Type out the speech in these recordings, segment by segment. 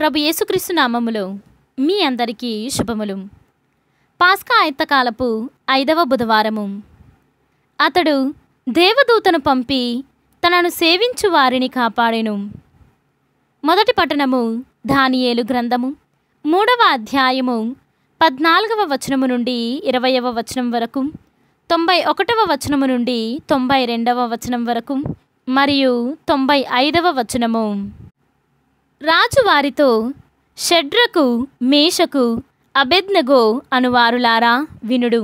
ప్రభు యేసుక్రీస్తు నామములో మీ అందరికీ శుభములు. పాస్కా ఆయత్తకాలపు 5వ బుధవారము. అతడు దేవదూతను పంపి తనను సేవించు వారిని కాపాడెను. మొదటి పట్టణము దానియేలు గ్రంథము 3వ అధ్యాయము 14వ వచనము నుండి 20వ వచనం వరకు, 91వ వచనము నుండి 92వ వచనం వరకు మరియు 95వ వచనము. రాజు వారితో, షడ్రకు, మేషకు, అబేద్నెగో అనువారులారా వినుడు.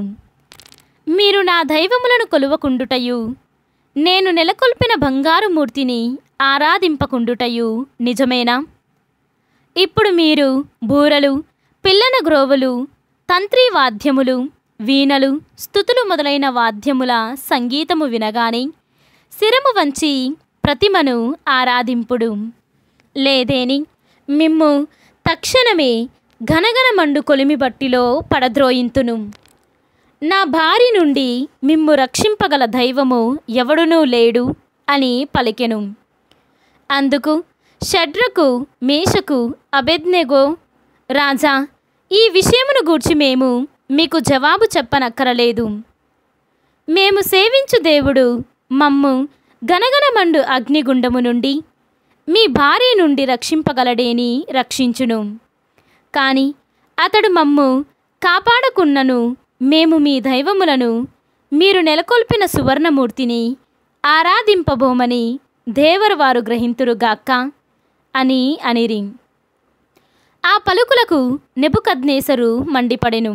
మీరు నా దైవములను కొలువకుండుటయు నేను నెలకొల్పిన బంగారు మూర్తిని ఆరాధింపకుండుటయు నిజమేనా? ఇప్పుడు మీరు బూరలు, పిల్లన గ్రోవులు, తంత్రీ వాద్యములు, వీణలు, స్తుతులు మొదలైన వాద్యముల సంగీతము వినగానే శిరము వంచి ప్రతిమను ఆరాధింపుడు. లేదేని మిమ్ము తక్షణమే ఘనఘనమండు కొలిమి బట్టిలో పడద్రోయింతును. నా భార్య నుండి మిమ్ము రక్షింపగల దైవము ఎవడునూ లేడు అని పలికెను. అందుకు షడ్రకు, మేషకు, అబేద్నెగో, రాజా, ఈ విషయమును గూర్చి మేము మీకు జవాబు చెప్పనక్కరలేదు. మేము సేవించు దేవుడు మమ్ము గనగనమండు అగ్నిగుండము నుండి మీ భార్య నుండి రక్షింపగలడేని రక్షించును. కాని అతడు మమ్ము కాపాడకున్నను మేము మీ దైవములను, మీరు నెలకొల్పిన సువర్ణమూర్తిని ఆరాధింపబోమని దేవరవారు గ్రహింతురుగాక అని అనిరి. ఆ పలుకులకు నెబుకద్నెజరు మండిపడెను.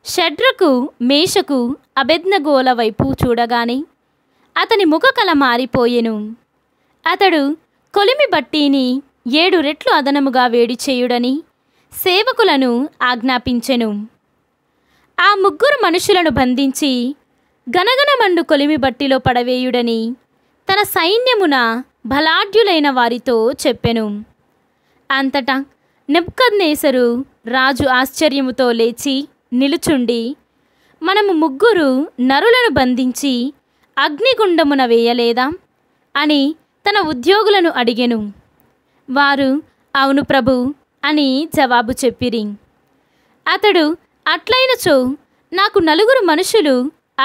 షడ్రకు, మేషకు, అబేద్నెగోల వైపు చూడగానే అతని ముఖకల మారిపోయెను. అతడు కొలిమి బట్టిని 7 రెట్లు అదనముగా వేడి చేయుడని సేవకులను ఆజ్ఞాపించెను. ఆ 3 మనుషులను బంధించి గనగనమండు కొలిమి బట్టిలో పడవేయుడని తన సైన్యమున బలాఢ్యులైన వారితో చెప్పెను. అంతటా నెబుకద్నెజరు రాజు ఆశ్చర్యముతో లేచి నిలుచుండి, మనము 3 నరులను బంధించి అగ్నిగుండమున వేయలేదా అని తన ఉద్యోగులను అడిగెను. వారు అవును ప్రభు అని జవాబు చెప్పిరి. అతడు, అట్లైనచో నాకు 4 మనుషులు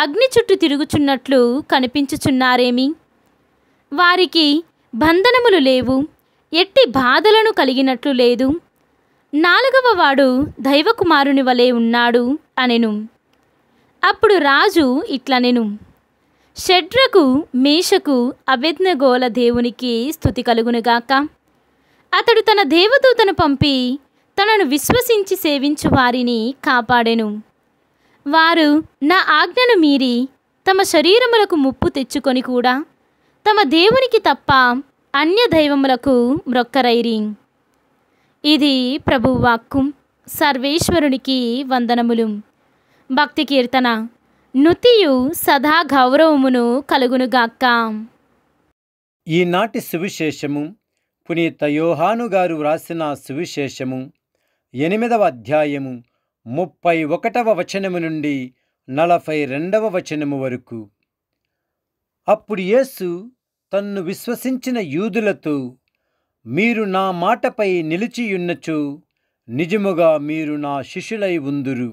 అగ్ని చుట్టూ తిరుగుచున్నట్లు కనిపించుచున్నారేమి? వారికి బంధనములు లేవు, ఎట్టి బాధలను కలిగినట్లు లేదు. 4వ వాడు దైవకుమారుని వలె ఉన్నాడు అనెను. అప్పుడు రాజు ఇట్లనెను, షడ్రకు, మేషకు, అబేద్నెగోల దేవునికి స్తుతి కలుగునుగాక. అతడు తన దేవదూతను పంపి తనను విశ్వసించి సేవించు వారిని కాపాడెను. వారు నా ఆజ్ఞను మీరి తమ శరీరములకు ముప్పు తెచ్చుకొని కూడా తమ దేవునికి తప్ప అన్య దైవములకు మ్రొక్కరైరి. ఇది ప్రభువాక్కు. సర్వేశ్వరునికి వందనములు. భక్తి కీర్తన. నుతియు సదా గౌరవమును కలుగునుగాక. ఈనాటి సువిశేషము పునీత యోహాను గారు వ్రాసిన సువిశేషము 8వ అధ్యాయము 31వ వచనము నుండి 42వ వచనము వరకు. అప్పుడు యేసు తన్ను విశ్వసించిన యూదులతో, మీరు నా మాటపై నిలిచియున్నచో నిజముగా మీరు నా శిష్యులై ఉందురు.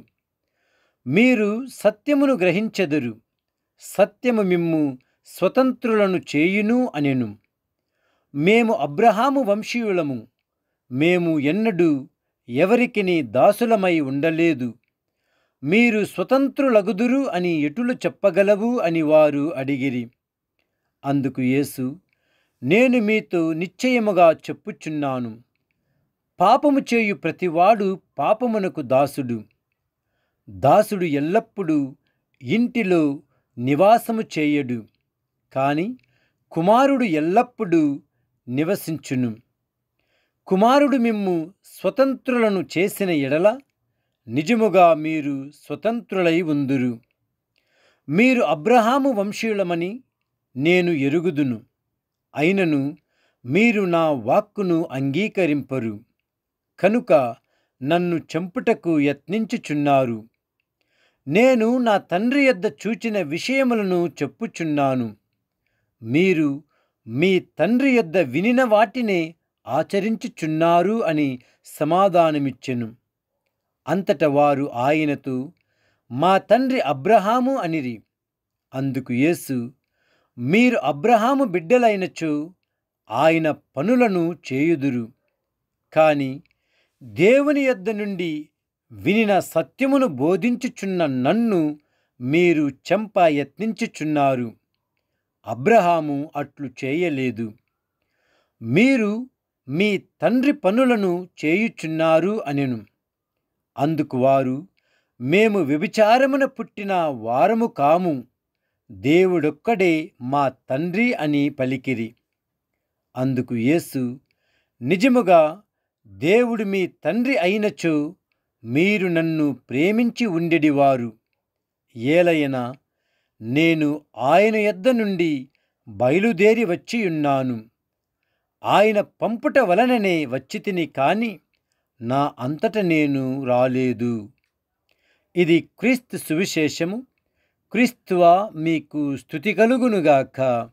మీరు సత్యమును గ్రహించెదరు, సత్యము మిమ్ము స్వతంత్రులను చేయును అనెను. మేము అబ్రహాము వంశీయులము, మేము ఎన్నడూ ఎవరికిని దాసులమై ఉండలేదు. మీరు స్వతంత్రులగుదురు అని ఎటులు చెప్పగలవు అని వారు అడిగిరి. అందుకు యేసు, నేను మీతో నిశ్చయముగా చెప్పుచున్నాను, పాపము చేయు ప్రతివాడు పాపమునకు దాసుడు. దాసుడు ఎల్లప్పుడూ ఇంటిలో నివాసము చేయడు, కాని కుమారుడు ఎల్లప్పుడూ నివసించును. కుమారుడు మిమ్ము స్వతంత్రులను చేసిన ఎడల నిజముగా మీరు స్వతంత్రులై ఉందురు. మీరు అబ్రహాము వంశీయులమని నేను ఎరుగుదును, అయినను మీరు నా వాక్కును అంగీకరింపరు, కనుక నన్ను చంపుటకు యత్నించుచున్నారు. నేను నా తండ్రి యొద్ద చూచిన విషయములను చెప్పుచున్నాను. మీరు మీ తండ్రి యొద్ద వినిన వాటినే ఆచరించుచున్నారు అని సమాధానమిచ్చెను. అంతట వారు ఆయనతో, మా తండ్రి అబ్రహాము అనిరి. అందుకు యేసు, మీరు అబ్రహాము బిడ్డలైనచో ఆయన పనులను చేయుదురు. కాని దేవుని యొద్ద నుండి వినిన సత్యమును బోధించుచున్న నన్ను మీరు చంప యత్నించుచున్నారు. అబ్రహాము అట్లు చేయలేదు. మీరు మీ తండ్రి పనులను చేయుచున్నారు అనెను. అందుకు వారు, మేము వ్యభిచారమున పుట్టిన వారము కాము, దేవుడొక్కడే మా తండ్రి అని పలికిరి. అందుకు యేసు, నిజముగా దేవుడు మీ తండ్రి అయినచో మీరు నన్ను ప్రేమించి ఉండెడివారు. ఏలయనా నేను ఆయన యొద్ద నుండి బయలుదేరి వచ్చియున్నాను. ఆయన పంపుట వలననే వచ్చితిని కాని నా అంతట నేను రాలేదు. ఇది క్రీస్తు సువిశేషము. క్రీస్తువా మీకు స్తుతి కలుగునుగాక.